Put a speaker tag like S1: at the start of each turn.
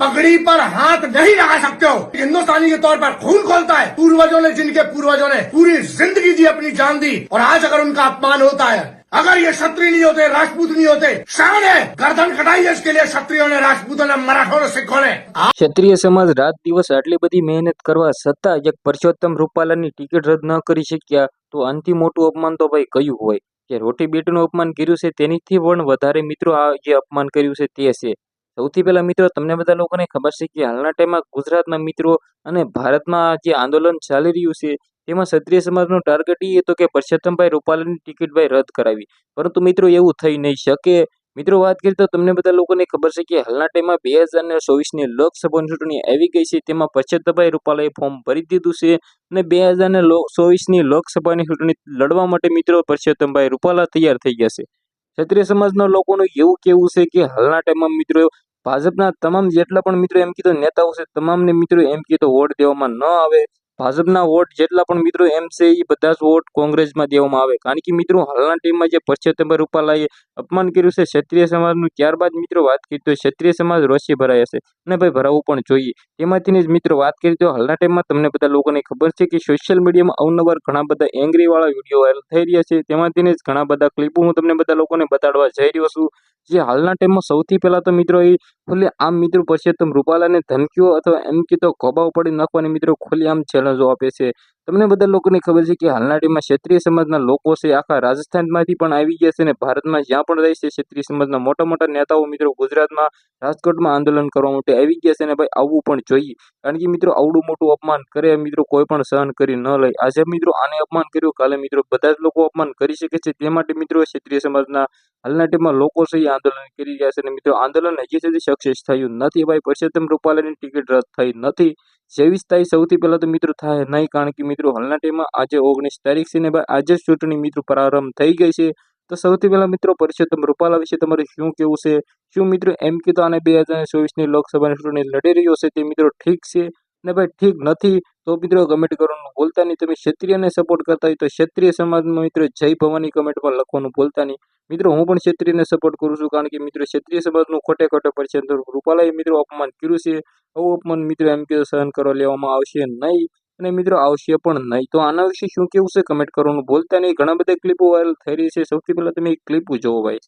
S1: पगड़ी पर हाथ नहीं लगा सकते हो। हिंदुस्तानी के तौर पर खून खोलता है। पूर्वजों ने जिनके पूर्वजों ने पूरी जिंदगी दी, अपनी जान दी, और आज अगर उनका अपमान होता है, अगर ये क्षत्रिय नहीं होते, राजपूत नहीं होते, शान है गर्दन कटाई है इसके लिए क्षत्रियों ने, राजपूतों ने, मराठों ने, सिखों ने।
S2: ક્ષત્રિય સમાજ રાત દિવસ આટલી બધી મહેનત કરવા છતાં એક પરસોત્તમ રૂપાલાની ટિકિટ રદ ન કરી શક્યા તો આનાથી મોટું અપમાન તો ભાઈ કયું હોય કે રોટી બેટીનું અપમાન કર્યું છે તેનીથી પણ વધારે મિત્રો આ જે અપમાન કર્યું છે તે છે। સૌથી પહેલા મિત્રો તમને બધા લોકોને ખબર છે કે હાલના ટાઈમમાં ગુજરાતના મિત્રો અને ભારતમાં જે આંદોલન ચાલી રહ્યું છે તેમાં ક્ષત્રિય સમાજનું ટાર્ગેટ એ હતો કે પરસોત્તમભાઈ રૂપાલાની ટિકિટ ભાઈ રદ કરાવી, પરંતુ મિત્રો એવું થઈ નહીં શકે। મિત્રો વાત કરીએ તો તમને બધા લોકોને ખબર છે કે હાલના ટાઈમમાં 2024ની લોકસભાની ચૂંટણી આવી ગઈ છે, તેમાં પરસોત્તમભાઈ રૂપાલાએ ફોર્મ ભરી દીધું છે અને 2024ની લોકસભાની ચૂંટણી લડવા માટે મિત્રો પરસોત્તમભાઈ રૂપાલા તૈયાર થઈ ગયા છે। ક્ષત્રિય સમાજના લોકોનું એવું કહેવું છે કે હાલના ટાઈમમાં મિત્રો ભાજપના તમામ જેટલા પણ મિત્રો એમ કીધું નેતાઓ છે તમામને મિત્રો એમ કીધું વોટ દેવામાં ન આવે। ભાજપના વોટ જેટલા પણ મિત્રો એમ છે એ બધા જ વોટ કોંગ્રેસમાં દેવામાં આવે, કારણ કે મિત્રો હાલના ટાઈમમાં જે પરસોત્તમભાઈ રૂપાલાએ અપમાન કર્યું છે ક્ષત્રિય સમાજનું, ત્યારબાદ મિત્રો વાત કરીએ તો ક્ષત્રિય સમાજ રોષે ભરાયા છે અને ભાઈ ભરાવવું પણ જોઈએ। તેમાંથી જ મિત્રો વાત કરીએ તો હાલના ટાઈમમાં તમને બધા લોકોને ખબર છે કે સોશિયલ મીડિયામાં અવનવાર ઘણા બધા એંગ્રી વાળા વિડીયો વાયરલ થઈ રહ્યા છે, તેમાંથી જ ઘણા બધા ક્લિપો હું તમને બધા લોકોને બતાડવા જઈ રહ્યો છું। જે હાલના ટાઈમમાં સૌથી પહેલા તો મિત્રો એ ખુલ્લે આમ મિત્રો પરસોત્તમ રૂપાલાને ધમકીઓ અથવા એમ કીધો ખોબા ઉપાડી નાખવાની મિત્રો ખુલ્લી આમ ચેલેન્જો આપે છે। તમને બધા લોકોને ખબર છે કે હાલના ટાઈમમાં ક્ષત્રિય સમાજના લોકો છે આખા રાજસ્થાનમાંથી પણ આવી ગયા છે અને ભારતમાં જ્યાં પણ રહે છે ક્ષત્રિય સમાજના મોટા મોટા નેતાઓ મિત્રો ગુજરાતમાં રાજકોટમાં આંદોલન કરવા માટે આવી ગયા છે અને ભાઈ આવવું પણ જોઈએ, કારણ કે મિત્રો આવડું મોટું અપમાન કરે મિત્રો કોઈ પણ સહન કરી ન લે। આજે મિત્રો આને અપમાન કર્યું, કાલે મિત્રો બધા જ લોકો અપમાન કરી શકે છે, તે માટે મિત્રો ક્ષત્રિય સમાજના હાલના ટાઈમમાં લોકો છે એ આંદોલન કરી રહ્યા છે અને મિત્રો આંદોલન હજી સુધી સક્સેસ થયું નથી। ભાઈ પરસોત્તમ રૂપાલાની ટિકિટ રદ થઈ નથી। 23 તારીખ સૌથી પહેલા તો મિત્રો થાય નહીં, કારણ કે મિત્રો હાલના ટાઈમમાં આજે 19 તારીખ છે ને ભાઈ આજે જ ચૂંટણી મિત્રો પ્રારંભ થઈ ગઈ છે। તો સૌથી પહેલા મિત્રો પરસોત્તમ રૂપાલા વિશે તમારે શું કેવું છે? શું મિત્રો એમ કીધું આને 2024ની લોકસભાની ચૂંટણી લડી રહ્યો છે તે મિત્રો ઠીક છે ને ભાઈ ઠીક નથી તો મિત્રો કમેન્ટ કરવાનું ભૂલતા નહીં। તમે ક્ષત્રિયને સપોર્ટ કરતા હોય તો ક્ષત્રિય સમાજમાં મિત્રો જય ભવાની કમેન્ટમાં લખવાનું ભૂલતા નહીં। મિત્રો હું પણ ક્ષત્રિયને સપોર્ટ કરું છું, કારણ કે મિત્રો ક્ષત્રિય સમાજનું ખોટે પરસોત્તમ રૂપાલાએ મિત્રો અપમાન કર્યું છે। આવું અપમાન મિત્રો એમ કે સહન કરવા લેવામાં આવશે નહીં અને મિત્રો આવશે પણ નહીં। તો આના વિશે શું કેવું છે કમેન્ટ કરવાનું ભૂલતા નહીં। ઘણા બધા ક્લિપો વાયરલ થઈ રહી છે, સૌથી પહેલા તમે એક ક્લિપ જોવો ભાઈ।